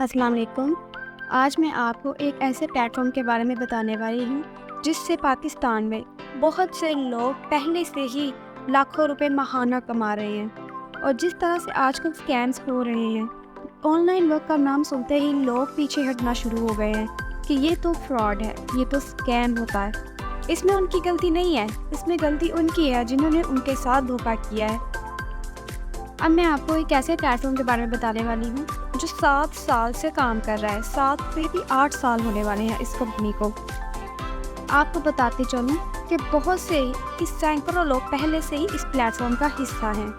السلام علیکم۔ آج میں آپ کو ایک ایسے پلیٹ فارم کے بارے میں بتانے والی ہوں جس سے پاکستان میں بہت سے لوگ پہلے سے ہی لاکھوں روپے ماہانہ کما رہے ہیں، اور جس طرح سے آج کل اسکیمز ہو رہے ہیں، آن لائن ورک کا نام سنتے ہی لوگ پیچھے ہٹنا شروع ہو گئے ہیں کہ یہ تو فراڈ ہے، یہ تو اسکیم ہوتا ہے۔ اس میں ان کی غلطی نہیں ہے، اس میں غلطی ان کی ہے جنہوں نے ان کے ساتھ دھوکہ کیا ہے۔ اب میں آپ کو ایک ایسے پلیٹ فارم کے بارے میں بتانے والی ہوں جو 7 سال سے کام کر رہا ہے، 7 سے بھی 8 سال ہونے والے ہیں اس کمپنی کو۔ آپ کو بتاتے چلوں کہ بہت سے سینکڑوں لوگ پہلے سے ہی اس پلیٹ فارم کا حصہ ہیں۔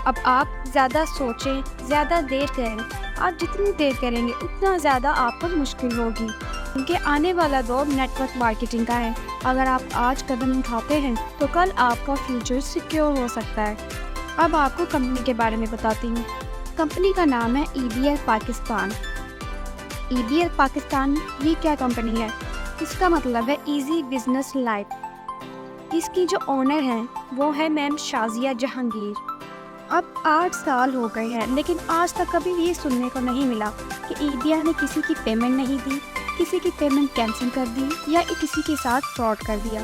اب آپ زیادہ سوچیں، زیادہ دیر کریں، آپ جتنی دیر کریں گے اتنا زیادہ آپ کو مشکل ہوگی، کیونکہ آنے والا دور نیٹ ورک مارکیٹنگ کا ہے۔ اگر آپ آج قدم اٹھاتے ہیں تو کل آپ کا فیوچر سیکیور ہو سکتا ہے۔ اب آپ کو کمپنی کے بارے میں بتاتی ہوں۔ کمپنی کا نام ہے EBL پاکستان۔ EBL پاکستان یہ کیا کمپنی ہے؟ اس کا مطلب ہے ایزی بزنس لائف۔ اس کی جو اونر ہیں وہ ہے میم شازیہ جہانگیر۔ اب 8 سال ہو گئے ہیں لیکن آج تک کبھی یہ سننے کو نہیں ملا کہ EBL نے کسی کی پیمنٹ نہیں دی، کسی کی پیمنٹ کینسل کر دی یا کسی کے ساتھ فراڈ کر دیا۔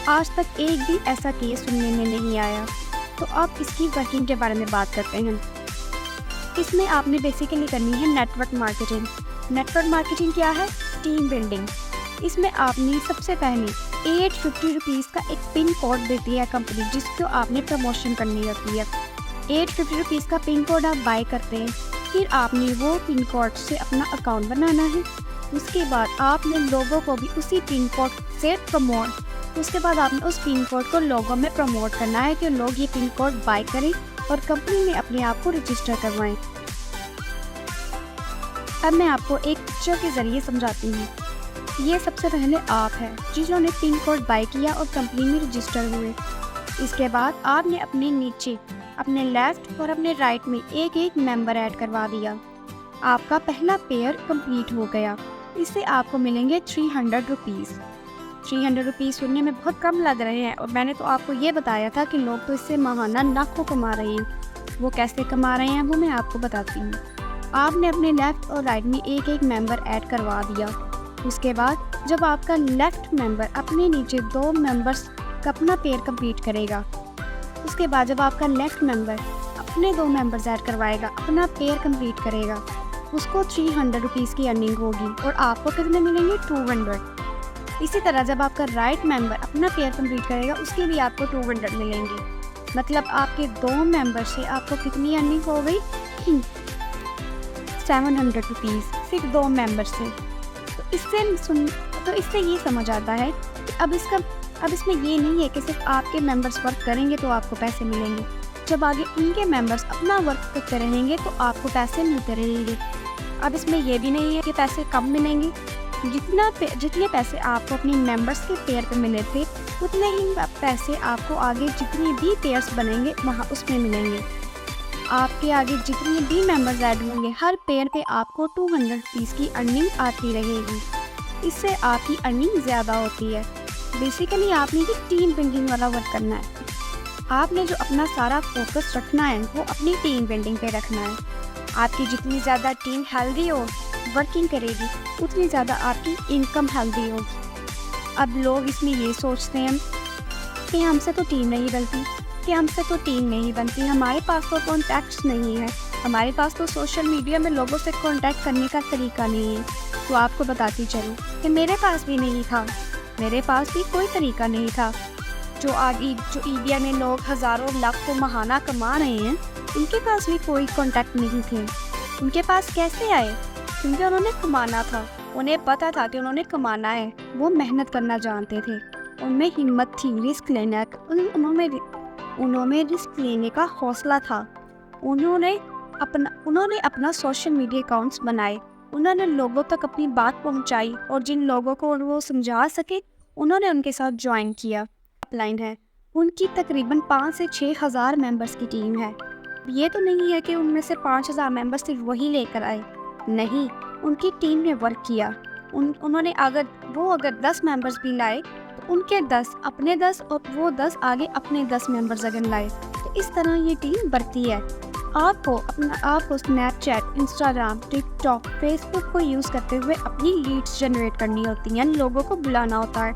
آج تک ایک بھی ایسا کیس سننے میں نہیں آیا۔ تو آپ اس کی ورکنگ کے بارے میں بات کرتے ہیں۔ اس میں آپ نے بیسیکلی کرنی ہے network marketing. Network marketing کیا ہے؟ Team building. اس میں آپ نے سب سے پہلے 850 روپیز کا ایک پن کوڈ دیتی ہے کمپنی، جس کو آپ نے پروموشن کرنی ہوتی ہے۔ 850 روپیز کا پن کوڈ آپ بائی کرتے ہیں، پھر آپ نے وہ پن کوڈ سے اپنا اکاؤنٹ بنانا ہے۔ اس کے بعد آپ نے لوگوں کو بھی اسی پن کوڈ سے اس کے بعد آپ نے اس پن کوڈ کو لوگوں میں پروموٹ کرنا ہے کہ لوگ یہ پن کوڈ بائی کریں اور کمپنی میں اپنے آپ کو رجسٹر کروائیں۔ اب میں آپ کو ایک پکچر کے ذریعے سمجھاتی ہوں۔ یہ سب سے پہلے آپ ہیں جنہوں نے پن کوڈ بائی کیا اور کمپنی میں رجسٹر ہوئے۔ اس کے بعد آپ نے اپنے نیچے، اپنے لیفٹ اور اپنے رائٹ میں ایک ایک ممبر ایڈ کروا دیا۔ آپ کا پہلا پیئر کمپلیٹ ہو گیا۔ اس سے آپ کو ملیں گے 300 روپیز۔ 300 روپیز سننے میں بہت کم لگ رہے ہیں، اور میں نے تو آپ کو یہ بتایا تھا کہ لوگ تو اس سے ماہانہ لاکھوں کما رہے ہیں۔ وہ کیسے کما رہے ہیں وہ میں آپ کو بتاتی ہوں۔ آپ نے اپنے لیفٹ اور رائٹ میں ایک ایک ممبر ایڈ کروا دیا۔ اس کے بعد جب آپ کا لیفٹ ممبر اپنے نیچے 2 ممبرس کا اپنا پیئر کمپلیٹ کرے گا، اس کے بعد جب آپ کا لیفٹ ممبر اپنے 2 ممبرز ایڈ کروائے گا، اپنا پیئر کمپلیٹ کرے گا، اس کو 300 روپیز کی ارننگ ہوگی، اور آپ کو کتنے ملیں گے؟ 200۔ اسی طرح جب آپ کا رائٹ ممبر اپنا پیئر کمپلیٹ کرے گا، اس کے بھی آپ کو 200 ملیں گے۔ مطلب آپ کے 2 ممبر سے آپ کو کتنی ارننگ ہو گئی؟ 700 روپیز، صرف 2 ممبر سے۔ تو اس سے یہ سمجھ آتا ہے کہ اب اس میں یہ نہیں ہے کہ صرف آپ کے ممبرس ورک کریں گے تو آپ کو پیسے ملیں گے۔ جب آگے ان کے ممبرس اپنا ورک کرتے رہیں گے تو آپ کو پیسے ملتے رہیں گے۔ اب اس میں یہ بھی نہیں ہے کہ پیسے کم ملیں گے۔ جتنے پیسے آپ کو اپنی ممبرس کے پیئر پہ ملے تھے، اتنے ہی پیسے آپ کو آگے جتنی بھی پیئرس بنیں گے وہاں اس میں ملیں گے۔ آپ کے آگے جتنے بھی ممبرز ایڈ ہوں گے، ہر پیئر پہ آپ کو 200 روپیز کی ارننگ آتی رہے گی۔ اس سے آپ کی ارننگ زیادہ ہوتی ہے۔ بیسیکلی آپ نے یہ ٹیم بلڈنگ والا ورک کرنا ہے۔ آپ نے جو اپنا سارا فوکس رکھنا ہے وہ اپنی ٹیم بلڈنگ پہ رکھنا ہے۔ آپ کی جتنی زیادہ ٹیم ہیلدی ہو، ورکنگ کرے گی، اتنی زیادہ آپ کی انکم ہیلدی ہوگی۔ اب لوگ اس میں یہ سوچتے ہیں کہ ہم سے تو ٹیم نہیں بنتی، ہمارے پاس تو کانٹیکٹس نہیں ہے، ہمارے پاس تو سوشل میڈیا میں لوگوں سے کانٹیکٹ کرنے کا طریقہ نہیں ہے۔ تو آپ کو بتاتی چلوں کہ میرے پاس بھی نہیں تھا، میرے پاس بھی کوئی طریقہ نہیں تھا۔ جو EBL میں لوگ ہزاروں لاکھوں ماہانہ کما رہے ہیں، ان کے پاس بھی کوئی کانٹیکٹ نہیں تھے۔ ان کے پاس کیسے آئے؟ کیونکہ انہوں نے کمانا تھا، انہیں پتہ تھا کہ انہوں نے کمانا ہے، وہ محنت کرنا جانتے تھے، ان میں ہمت تھی، رسک لینا، انہوں میں رسک لینے کا حوصلہ تھا۔ انہوں نے اپنا سوشل میڈیا اکاؤنٹس بنائے، انہوں نے لوگوں تک اپنی بات پہنچائی، اور جن لوگوں کو وہ سمجھا سکے انہوں نے ان کے ساتھ جوائن کیا۔ لائن ہے ان کی تقریباً 5 سے 6 ہزار ممبرس کی ٹیم ہے۔ یہ تو نہیں ہے کہ ان میں سے 5000 ممبرس صرف وہی لے کر آئے، نہیں، ان کی ٹیم نے ورک کیا۔ انہوں نے اگر 10 ممبرس بھی لائے تو ان کے 10 اپنے 10 اور وہ 10 آگے اپنے 10 ممبرز اگر لائے، تو اس طرح یہ ٹیم بڑھتی ہے۔ آپ کو اسنیپ چیٹ، انسٹاگرام، ٹک ٹاک، فیس بک کو یوز کرتے ہوئے اپنی لیڈس جنریٹ کرنی ہوتی ہیں، یعنی لوگوں کو بلانا ہوتا ہے۔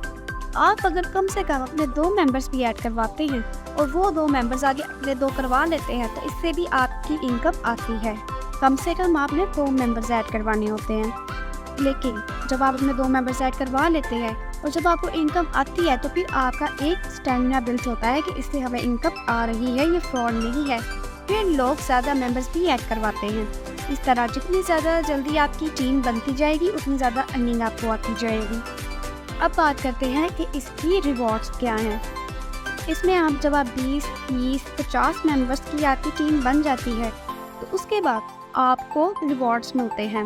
آپ اگر کم سے کم اپنے 2 ممبرس بھی ایڈ کرواتے ہیں اور وہ 2 ممبرس آگے اپنے 2 کروا لیتے ہیں، تو اس سے بھی آپ کی انکم آتی ہے۔ کم سے کم آپ نے 2 ممبرس ایڈ کروانے ہوتے ہیں، لیکن جب آپ اپنے 2 ممبرس ایڈ کروا لیتے ہیں اور جب آپ کو انکم آتی ہے تو پھر آپ کا ایک اسٹیمنا بلڈ ہوتا ہے کہ اس سے ہمیں انکم آ رہی ہے، یہ فراڈ نہیں ہے۔ پھر لوگ زیادہ ممبرس بھی ایڈ کرواتے ہیں۔ اس طرح جتنی زیادہ جلدی آپ کی ٹیم بنتی جائے گی اتنی زیادہ ارننگ آپ کو آتی جائے گی۔ اب بات کرتے ہیں کہ اس کی ریوارڈز کیا ہیں۔ اس میں جب آپ 20، 30، 50 ممبرس کی آپ کی ٹیم بن جاتی ہے تو اس کے بعد آپ کو ریوارڈز ملتے ہیں۔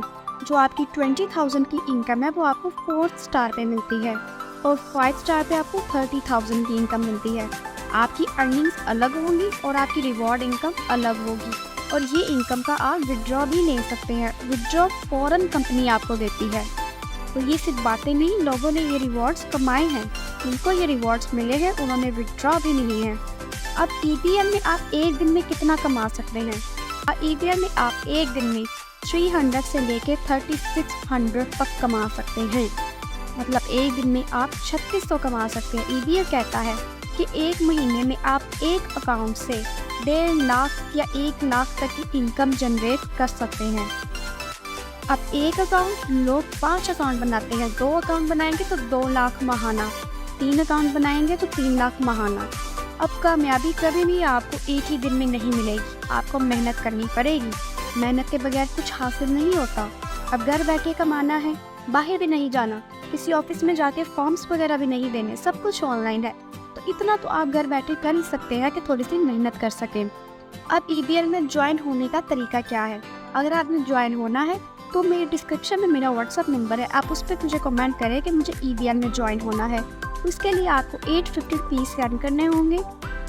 جو آپ کی 20,000 کی انکم ہے وہ آپ کو 4 اسٹار پہ ملتی ہے اور 5 اسٹار پہ آپ کو 30,000 کی انکم ملتی ہے۔ آپ کی ارننگز الگ ہوں گی اور آپ کی ریوارڈ انکم الگ ہوگی، اور یہ انکم کا آپ ودڈرا بھی لے سکتے ہیں۔ ودڈرا فوراً کمپنی آپ کو دیتی ہے۔ تو یہ صرف باتیں نہیں، لوگوں نے یہ ریوارڈز کمائے ہیں، ان کو یہ ریوارڈز ملے ہیں، انہوں نے ودڈرا بھی نہیں ہے۔ اب ای پی ایل میں آپ ایک دن میں کتنا کما سکتے ہیں؟ ای پی ایل میں آپ ایک دن میں 300 سے لے کے 3600 تک کما سکتے ہیں، مطلب ایک دن میں آپ 3600 کما سکتے ہیں۔ ای پی ایل کہتا ہے کہ ایک مہینے میں آپ ایک اکاؤنٹ سے 1.5 لاکھ یا 1 لاکھ تک کی انکم جنریٹ کر سکتے ہیں۔ اب ایک اکاؤنٹ، لوگ 5 اکاؤنٹ بناتے ہیں، 2 اکاؤنٹ بنائیں گے تو 2 لاکھ ماہانہ، 3 اکاؤنٹ بنائیں گے تو 3 لاکھ ماہانہ۔ اب کامیابی کبھی بھی آپ کو ایک ہی دن میں نہیں ملے گی، آپ کو محنت کرنی پڑے گی۔ محنت کے بغیر کچھ حاصل نہیں ہوتا۔ اب گھر بیٹھے کمانا ہے، باہر بھی نہیں جانا، کسی آفس میں جا کے فارمز وغیرہ بھی نہیں دینے، سب کچھ آن لائن ہے، تو اتنا تو آپ گھر بیٹھے کر ہی سکتے ہیں کہ تھوڑی سی محنت کر سکیں۔ اب ای بی ایل میں جوائن ہونے کا طریقہ کیا ہے؟ اگر آپ نے جوائن ہونا ہے تو میرے ڈسکرپشن میں میرا واٹس ایپ نمبر ہے، آپ اس پہ مجھے کمنٹ کریں کہ مجھے ای بی ایل میں جوائن ہونا ہے۔ اس کے لیے آپ کو 850 فیس سینڈ کرنے ہوں گے،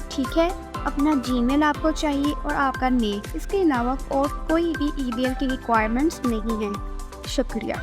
ٹھیک ہے؟ اپنا جی میل آپ کو چاہیے اور آپ کا نیم، اس کے علاوہ اور کوئی بھی ای بی ایل کی ریکوائرمنٹس نہیں ہیں۔ شکریہ۔